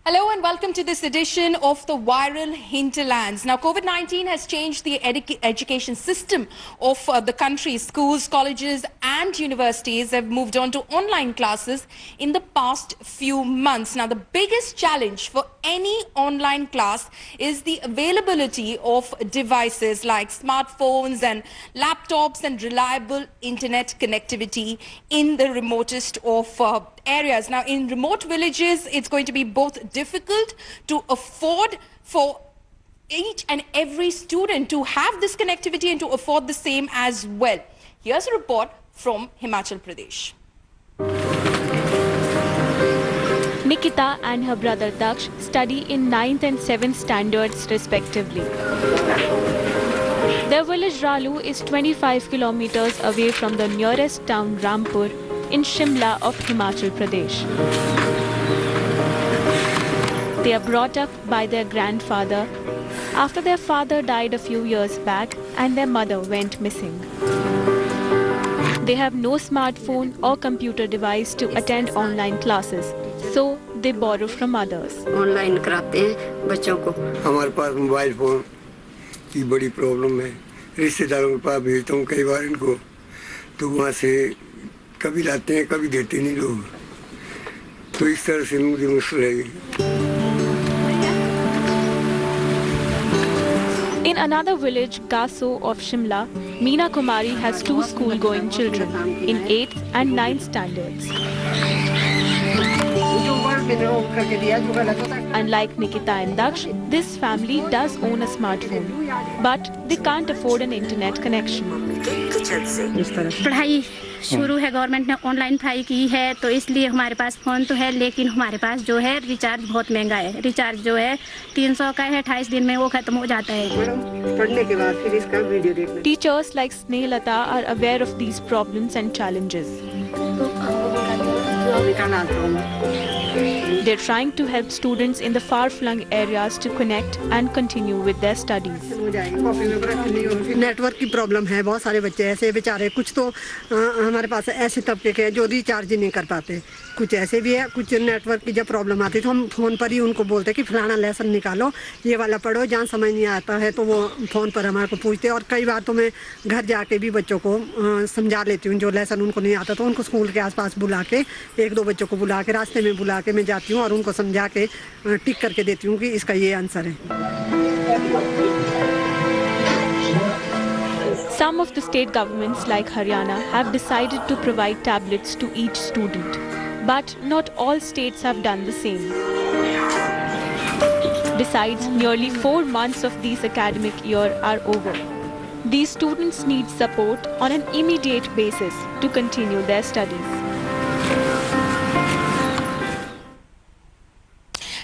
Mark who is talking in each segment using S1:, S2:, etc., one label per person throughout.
S1: Hello and welcome to this edition of the Viral Hinterlands. Now, COVID-19 has changed the education system of the country. Schools, colleges and universities have moved on to online classes in the past few months. Now, the biggest challenge for any online class is the availability of devices like smartphones and laptops and reliable internet connectivity in the remotest of areas. Now, in remote villages, it's going to be both difficult to afford for each and every student to have this connectivity and to afford the same as well. Here's a report from Himachal Pradesh.
S2: Nikita and her brother Daksh study in 9th and 7th standards respectively. Their village Ralu is 25 kilometers away from the nearest town Rampur in Shimla of Himachal Pradesh. They are brought up by their grandfather after their father died a few years back and their mother went missing. They have no smartphone or computer device to attend online classes, so they borrow from others.
S3: Online कराते हैं बच्चों को.
S4: हमारे पास mobile phone की बड़ी problem है. रिश्तेदारों के पास भेजता हूँ कई बार इनको, तो वहाँ से कभी लाते हैं कभी देते नहीं लोग, तो इस तरह से मुझे मुश्किल है.
S2: In another village, Gaso of Shimla, Meena Kumari has two school-going children in 8th and 9th standards. Unlike Nikita and Daksh, this family does own a smartphone, but they can't afford an internet connection.
S5: पढ़ाई शुरू है, government ने online पढ़ाई की है, तो इसलिए हमारे पास फ़ोन तो है, लेकिन हमारे पास जो है रिचार्ज बहुत महंगा है. रिचार्ज जो है 300 का है, 28 दिन में वो खत्म हो जाता है.
S4: पढ़ने के बाद फिर इसका वीडियो देखना.
S2: Teachers like Snehlata are aware of these problems and challenges. They're trying to help students in the far-flung areas to connect and continue with their studies.
S6: Network की प्रॉब्लम है. बहुत सारे बच्चे ऐसे बेचारे, कुछ तो हमारे पास ऐसे तबके के हैं जो रिचार्ज ही नहीं कर पाते. कुछ ऐसे भी है, कुछ नेटवर्क की जब प्रॉब्लम आती है तो हम फ़ोन पर ही उनको बोलते हैं कि फलाना लेसन निकालो, ये वाला पढ़ो. जहाँ समझ नहीं आता है तो वो फ़ोन पर हमारे को पूछते हैं. और कई बार तो मैं घर जाके भी बच्चों को समझा लेती हूँ. जो लेसन उनको नहीं आता तो उनको स्कूल के आसपास बुला के, एक दो बच्चों को बुला के, रास्ते में बुला के मैं जाती हूँ और उनको समझा के टिक करके देती हूँ कि इसका ये आंसर है.
S2: Some of the state governments like Haryana have decided to provide tablets to each student, but not all states have done the same. Besides, nearly 4 months of this academic year are over. These students need support on an immediate basis to continue their studies.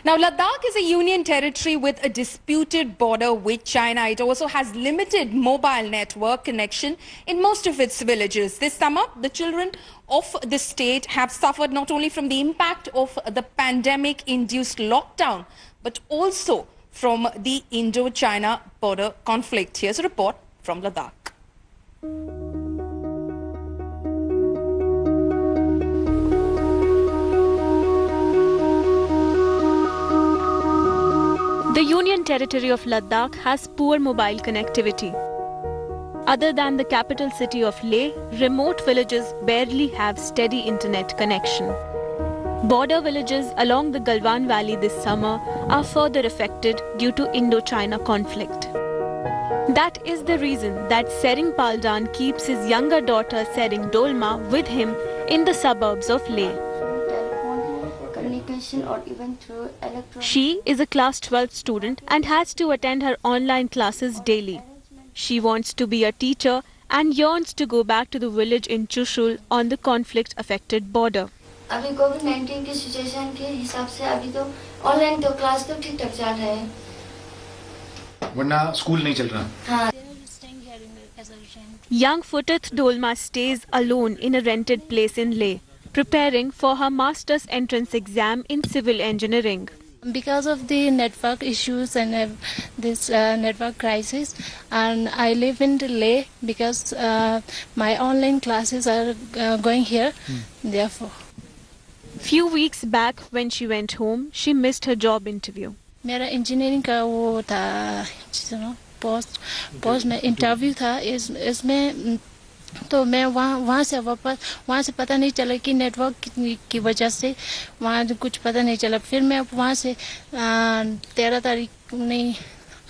S1: Now, Ladakh is a union territory with a disputed border with China. It also has limited mobile network connection in most of its villages. This summer, the children of the state have suffered not only from the impact of the pandemic-induced lockdown, but also from the Indo-China border conflict. Here's a report from Ladakh.
S2: The Union Territory of Ladakh has poor mobile connectivity. Other than the capital city of Leh, remote villages barely have steady internet connection. Border villages along the Galwan Valley this summer are further affected due to Indo-China conflict. That is the reason that Sering Paldan keeps his younger daughter Sering Dolma with him in the suburbs of Leh.
S7: Or even through electronic.
S2: She is a class 12th student and has to attend her online classes daily. She wants to be a teacher and yearns to go back to the village in Chushul on the conflict-affected border.
S7: अभी COVID-19 की situation के हिसाब से अभी तो online तो class तो ठीक ठाक चल रहा है,
S8: वरना स्कूल नहीं चल रहा.
S7: हाँ.
S2: Young Futith Dolma stays alone in a rented place in Leh, preparing for her master's entrance exam in civil engineering.
S9: Because of the network issues and this network crisis, and I live in Leh because my online classes are going here, therefore.
S2: Few weeks back when she went home, she missed her job interview.
S9: मेरा engineering का वो था post में interview था इसमें तो मैं वहाँ से वापस वहाँ से पता नहीं चला कि नेटवर्क की वजह से वहाँ कुछ पता नहीं चला। फिर मैं वहाँ से 13 तारीख नहीं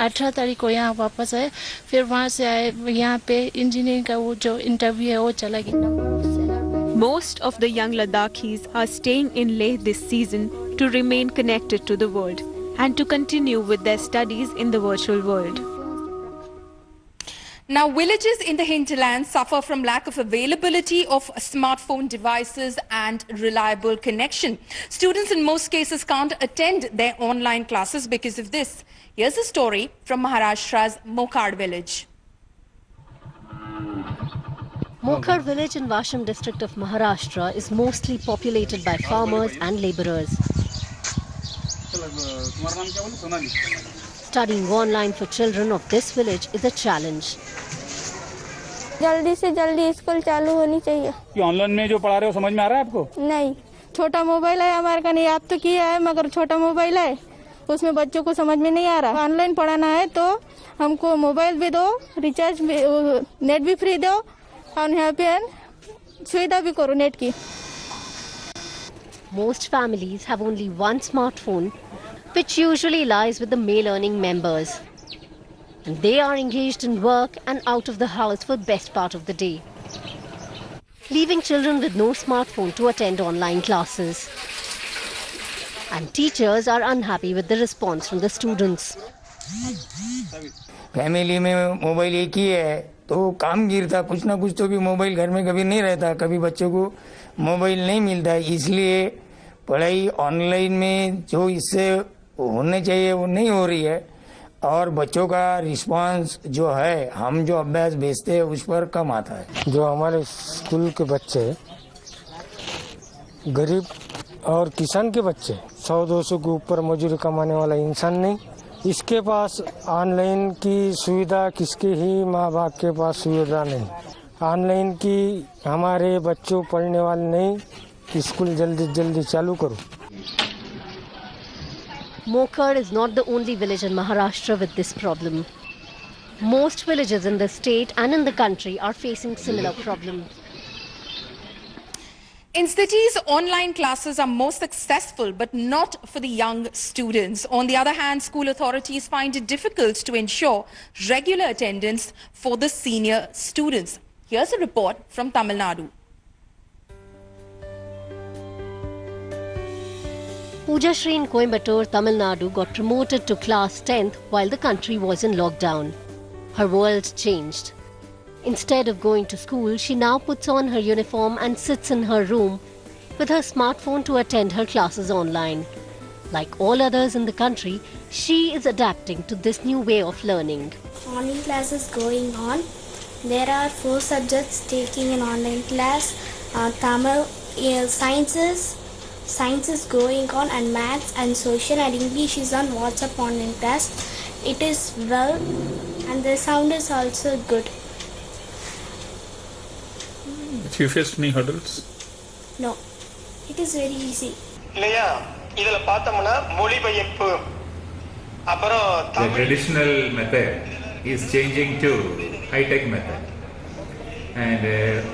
S9: 18 तारीख को यहाँ वापस आए। फिर वहाँ से आए यहाँ पे इंजीनियरिंग का वो जो इंटरव्यू है वो चला गया।
S2: Most of the young Ladakhis are staying in Leh this season to remain connected to the world and to continue with their studies in the virtual world.
S1: Now, villages in the hinterlands suffer from lack of availability of smartphone devices and reliable connection. Students in most cases can't attend their online classes because of this. Here's a story from Maharashtra's Mokhad village.
S10: Mokhad village in Vasham district of Maharashtra is mostly populated by farmers and labourers. Studying online for children of this village is a challenge.
S11: जल्दी से जल्दी school चालू होनी चाहिए।
S12: Online में जो पढ़ा रहे हो समझ में आ रहा है आपको?
S11: नहीं, छोटा मोबाइल है हमारे का, नहीं याद तो किया है मगर छोटा मोबाइल है उसमें बच्चों को समझ में नहीं आ रहा। ऑनलाइन पढ़ाना है तो हमको मोबाइल भी दो, रिचार्ज भी, नेट भी फ्री दो और यहाँ पे सुविधा भी करो नेट की।
S10: Most families have only one smartphone, which usually lies with the male earning members. And they are engaged in work and out of the house for the best part of the day, leaving children with no smartphone to attend online classes. And teachers are unhappy with the response from the students.
S13: Family में mobile एक ही है तो काम गिरता, कुछ ना कुछ तो भी मोबाइल घर में कभी नहीं रहता, कभी बच्चों को मोबाइल नहीं मिलता, इसलिए पढ़ाई ऑनलाइन में जो इससे होने चाहिए वो नहीं हो रही है और बच्चों का रिस्पांस जो है हम जो अभ्यास भेजते हैं उस पर कम आता है।
S14: जो हमारे स्कूल के बच्चे गरीब और किसान के बच्चे 100-200 के ऊपर मजदूरी कमाने वाला इंसान नहीं, इसके पास ऑनलाइन की सुविधा, किसके ही माँ बाप के पास सुविधा नहीं, ऑनलाइन की हमारे बच्चों पढ़ने वाले नहीं, स्कूल जल्दी जल्दी चालू करो।
S10: Mokhad is not the only village in Maharashtra with this problem. Most villages in the state and in the country are facing similar problems.
S1: In cities, online classes are more successful, but not for the young students. On the other hand, school authorities find it difficult to ensure regular attendance for the senior students. Here's a report from Tamil Nadu.
S10: Pooja Shri in Coimbatore, Tamil Nadu got promoted to class 10th while the country was in lockdown. Her world changed. Instead of going to school, she now puts on her uniform and sits in her room with her smartphone to attend her classes online. Like all others in the country, she is adapting to this new way of learning.
S15: Online classes going on. There are 4 subjects taking an online class. Tamil, Science is going on, and Maths and Social and English is on WhatsApp online class. It is well and the sound is also good.
S12: Have you faced any hurdles?
S15: No, it is very easy.
S16: The traditional method is changing to high-tech method, and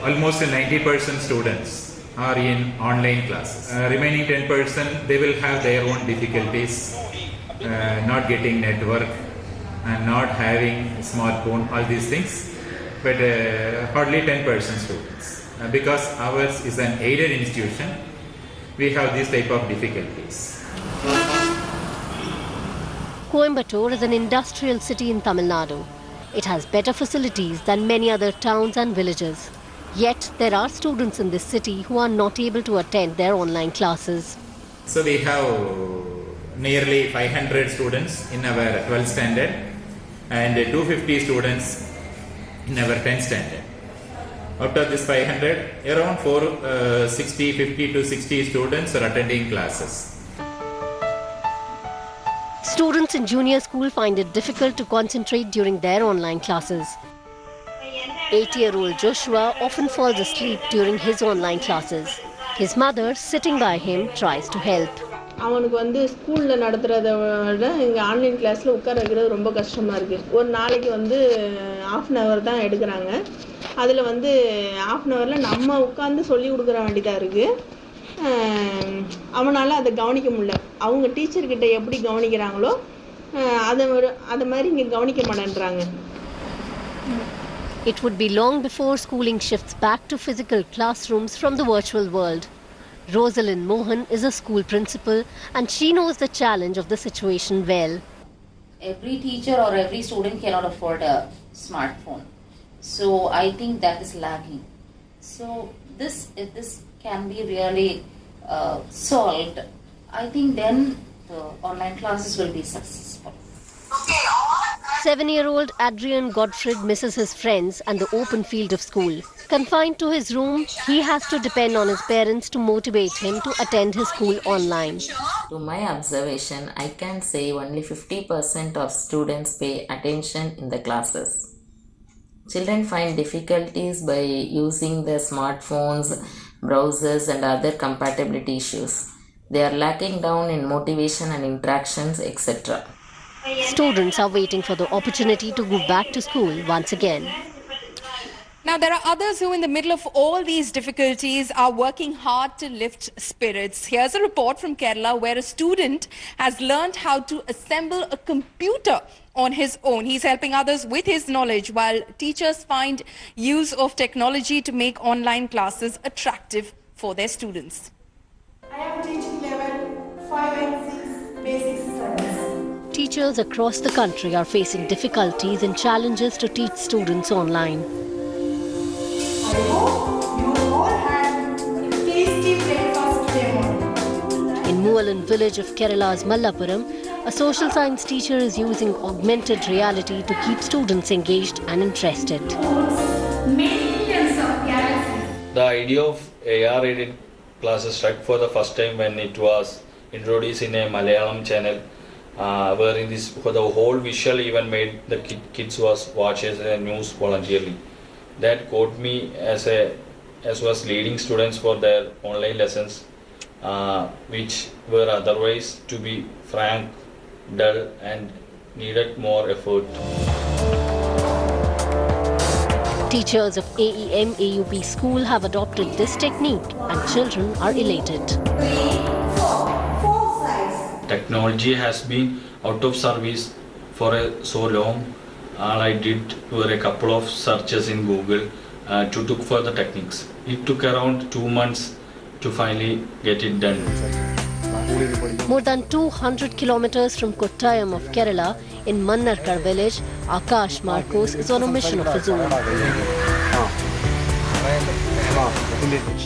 S16: almost 90% students are in online classes. Remaining 10%, they will have their own difficulties, not getting network and not having smartphone, all these things. But hardly 10% students. Because ours is an aided institution, we have these type of difficulties.
S10: Coimbatore is an industrial city in Tamil Nadu. It has better facilities than many other towns and villages. Yet, there are students in this city who are not able to attend their online classes.
S16: So we have nearly 500 students in our 12th standard and 250 students in our 10th standard. Out of this 500, around 50 to 60 students are attending classes.
S10: Students in junior school find it difficult to concentrate during their online classes. 8-year-old Joshua often falls asleep during his online classes. His mother, sitting by him, tries to help.
S11: அவனுக்கு வந்து ஸ்கூலில் நடத்துகிறத விட இங்கே online கிளாஸில் உட்கார வைக்கிறது ரொம்ப கஷ்டமாக இருக்குது. ஒரு நாளைக்கு வந்து 1/2 an hour தான் எடுக்கிறாங்க. அதில் வந்து 1/2 an hourல நம்ம உட்காந்து சொல்லி கொடுக்குற வேண்டியதாக இருக்குது. அவனால் அதை கவனிக்க முடியல. அவங்க டீச்சர்கிட்ட எப்படி கவனிக்கிறாங்களோ அதை மாதிரி இங்கே கவனிக்க மாட்டேன்றாங்க.
S10: It would be long before schooling shifts back to physical classrooms from the virtual world. Rosalind Mohan is a school principal and she knows the challenge of the situation well.
S17: Every teacher or every student cannot afford a smartphone. So I think that is lacking. So if this can be really solved, I think then the online classes will be successful.
S10: 7-year-old Adrian Godfred misses his friends and the open field of school. Confined to his room, he has to depend on his parents to motivate him to attend his school online.
S18: To my observation, I can say only 50% of students pay attention in the classes. Children find difficulties by using their smartphones, browsers and other compatibility issues. They are lacking down in motivation and interactions, etc.
S10: Students are waiting for the opportunity to go back to school once again.
S1: Now, there are others who, in the middle of all these difficulties, are working hard to lift spirits. Here's a report from Kerala where a student has learned how to assemble a computer on his own. He's helping others with his knowledge while teachers find use of technology to make online classes attractive for their students.
S19: I am teaching level 5 and 6 basic studies.
S10: Teachers across the country are facing difficulties and challenges to teach students online.
S19: I hope you all had a tasty breakfast today morning.
S10: In Moolan village of Kerala's Mallapuram, a social science teacher is using augmented reality to keep students engaged and interested.
S19: Millions of galaxies.
S20: The idea of AR-aided classes struck for the first time when it was introduced in a Malayalam channel, wherein this for the whole visual even made the kids watch as a news voluntarily. That caught me as was leading students for their online lessons, which were otherwise, to be frank, dull and needed more effort.
S10: Teachers of AEM AUP school have adopted this technique and children are elated.
S19: 4 sides.
S20: Technology has been out of service for so long. All I did were a couple of searches in Google to look for the techniques. It took around 2 months to finally get it done.
S10: More than 200 kilometers from Kottayam of Kerala, in Mannarkar village, Akash Marcos is on a mission of his own.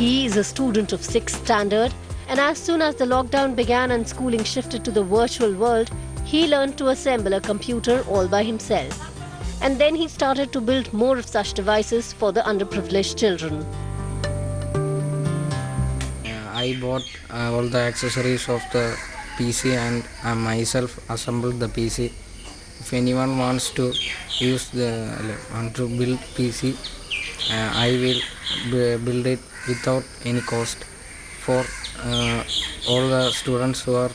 S10: He is a student of 6th standard, and as soon as the lockdown began and schooling shifted to the virtual world, he learned to assemble a computer all by himself. And then he started to build more of such devices for the underprivileged children.
S21: I bought all the accessories of the PC and I myself assembled the PC. If anyone wants to build PC, I will build it without any cost for all the students who are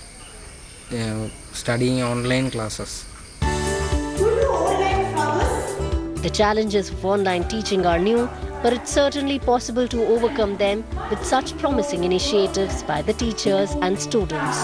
S21: studying online classes.
S10: The challenges of online teaching are new, but it's certainly possible to overcome them with such promising initiatives by the teachers and students.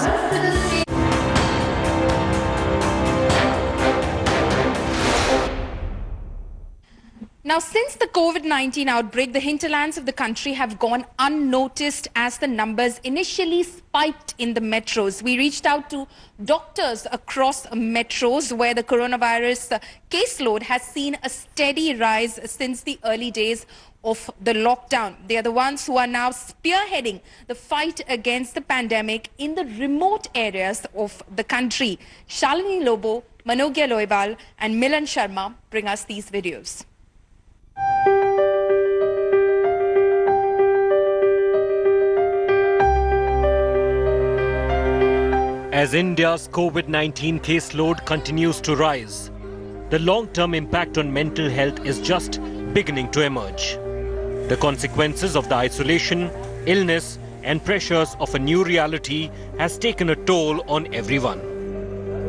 S1: Now, since the COVID-19 outbreak, the hinterlands of the country have gone unnoticed as the numbers initially spiked in the metros. We reached out to doctors across metros where the coronavirus caseload has seen a steady rise since the early days of the lockdown. They are the ones who are now spearheading the fight against the pandemic in the remote areas of the country. Shalini Lobo, Manogya Loiwal and Milan Sharma bring us these videos.
S22: As India's COVID-19 caseload continues to rise, the long-term impact on mental health is just beginning to emerge. The consequences of the isolation, illness and pressures of a new reality has taken a toll on everyone.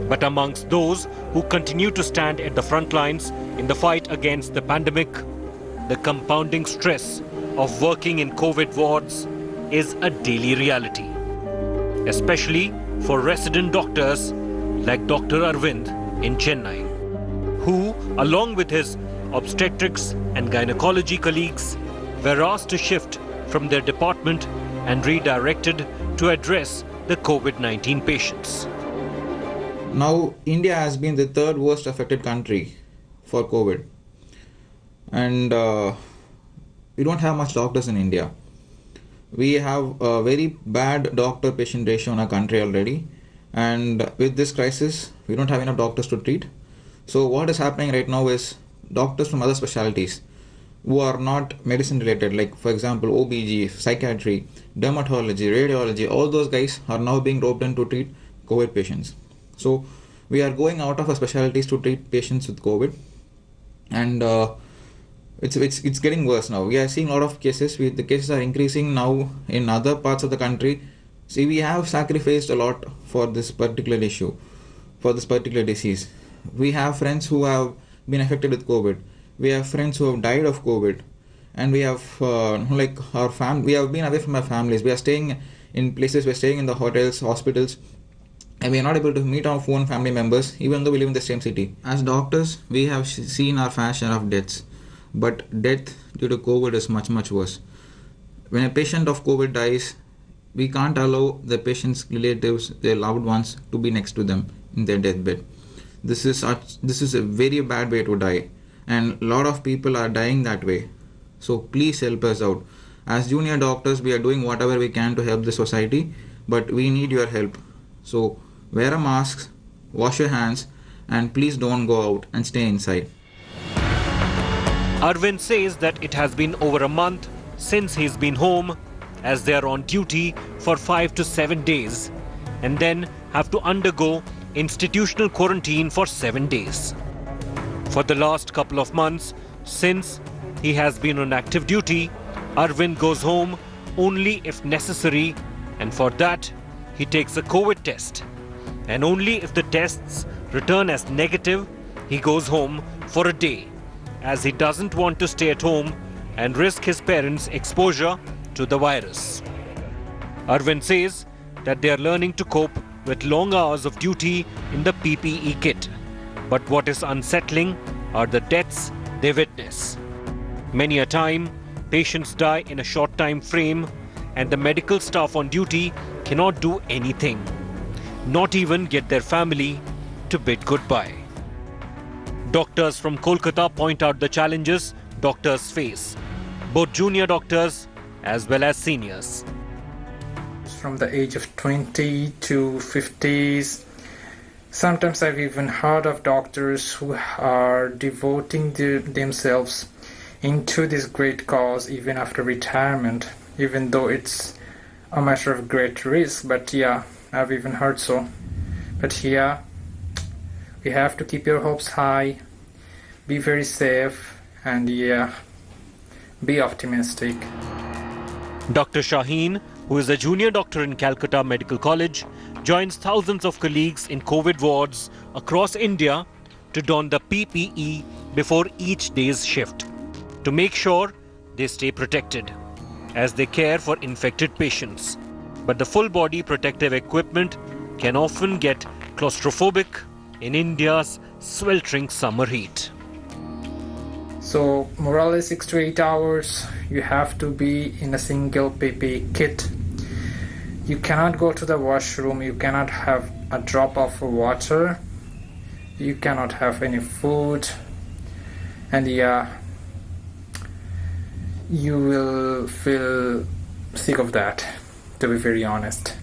S22: But amongst those who continue to stand at the front lines in the fight against the pandemic, the compounding stress of working in COVID wards is a daily reality, especially for resident doctors like Dr. Arvind in Chennai, who, along with his obstetrics and gynecology colleagues, were asked to shift from their department and redirected to address the COVID-19 patients.
S3: Now, India has been the third worst affected country for COVID. And we don't have much doctors in India. We have a very bad doctor-patient ratio in our country already. And with this crisis, we don't have enough doctors to treat. So what is happening right now is doctors from other specialties who are not medicine related, like for example OBG, psychiatry, dermatology, radiology, all those guys are now being roped in to treat COVID patients. So we are going out of our specialties to treat patients with COVID, and it's getting worse now. We are seeing a lot of cases. The cases are increasing now in other parts of the country. See, we have sacrificed a lot for this particular issue, for this particular disease. We have friends who have been affected with COVID. We have friends who have died of COVID, and we have our family. We have been away from our families. We are staying in places. We are staying in the hotels, hospitals, and we are not able to meet our own family members, even though we live in the same city. As doctors, we have seen our fair share of deaths, but death due to COVID is much, much worse. When a patient of COVID dies, we can't allow the patient's relatives, their loved ones, to be next to them in their deathbed. This is a very bad way to die, and a lot of people are dying that way. So please help us out. As junior doctors, we are doing whatever we can to help the society, but we need your help. So wear a mask, wash your hands, and please don't go out and stay inside.
S22: Arvind says that it has been over a month since he's been home, as they are on duty for 5 to 7 days and then have to undergo institutional quarantine for 7 days. For the last couple of months, since he has been on active duty, Arvind goes home only if necessary, and for that he takes a COVID test. And only if the tests return as negative, he goes home for a day, as he doesn't want to stay at home and risk his parents' exposure to the virus. Arvind says that they are learning to cope with long hours of duty in the PPE kit. But what is unsettling are the deaths they witness. Many a time, patients die in a short time frame, and the medical staff on duty cannot do anything, not even get their family to bid goodbye. Doctors from Kolkata point out the challenges doctors face, both junior doctors as well as seniors.
S12: From the age of 20 to 50s, sometimes I've even heard of doctors who are devoting themselves into this great cause even after retirement, even though it's a matter of great risk. But yeah, I've even heard so. But yeah, we have to keep your hopes high, be very safe, and yeah, be optimistic.
S22: Dr. Shaheen, who is a junior doctor in Calcutta Medical College, joins thousands of colleagues in COVID wards across India to don the PPE before each day's shift, to make sure they stay protected as they care for infected patients. But the full body protective equipment can often get claustrophobic in India's sweltering summer heat.
S12: So more or less 6 to 8 hours you have to be in a single PPE kit. You cannot go to the washroom, you cannot have a drop of water, you cannot have any food, and yeah, you will feel sick of that, to be very honest.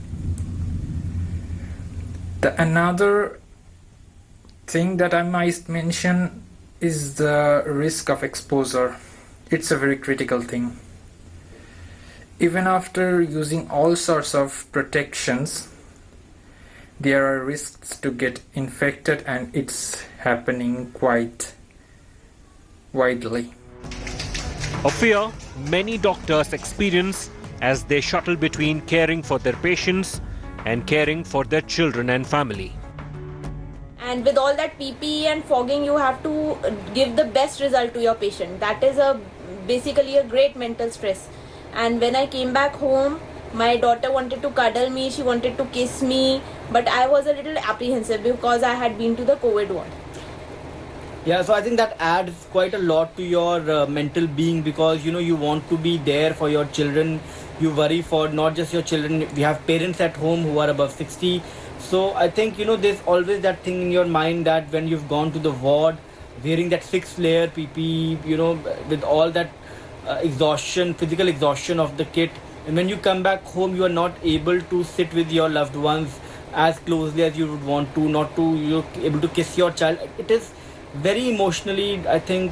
S12: Another thing that I might mention is the risk of exposure. It's a very critical thing. Even after using all sorts of protections, there are risks to get infected, and it's happening quite widely.
S22: A fear many doctors experience as they shuttle between caring for their patients and caring for their children and family.
S4: And with all that PPE and fogging, you have to give the best result to your patient. That is basically a great mental stress. And when I came back home, my daughter wanted to cuddle me, she wanted to kiss me, but I was a little apprehensive because I had been to the COVID ward.
S5: Yeah, so I think that adds quite a lot to your mental being, because you want to be there for your children. You worry for not just your children. We have parents at home who are above 60. So I think there's always that thing in your mind that when you've gone to the ward wearing that 6-layer PPE, with all that exhaustion, physical exhaustion of the kit, and when you come back home, you are not able to sit with your loved ones as closely as you would want to, not to able to kiss your child. It is very emotionally, I think,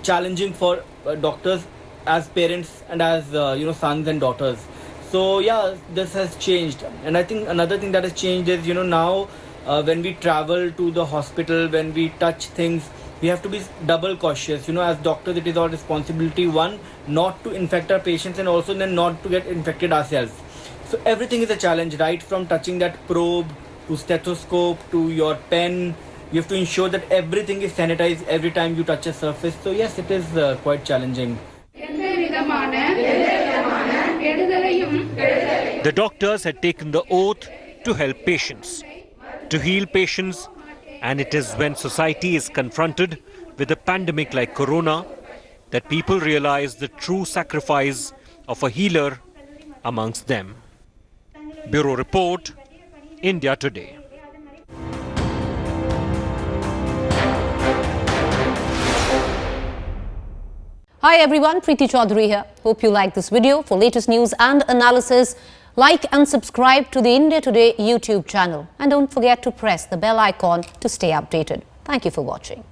S5: challenging for doctors as parents and as sons and daughters. So yeah, this has changed. And I think another thing that has changed is now when we travel to the hospital, when we touch things, we have to be double cautious. As doctors, it is our responsibility, one, not to infect our patients, and also then not to get infected ourselves. So everything is a challenge, right from touching that probe to stethoscope to your pen. You have to ensure that everything is sanitized every time you touch a surface. So yes, it is quite challenging.
S22: The doctors had taken the oath to help patients, to heal patients, and it is when society is confronted with a pandemic like corona that people realize the true sacrifice of a healer amongst them. Bureau Report, India Today.
S23: Hi everyone, Preeti Chaudhary here. Hope you like this video. For latest news and analysis, like and subscribe to the India Today YouTube channel. And don't forget to press the bell icon to stay updated. Thank you for watching.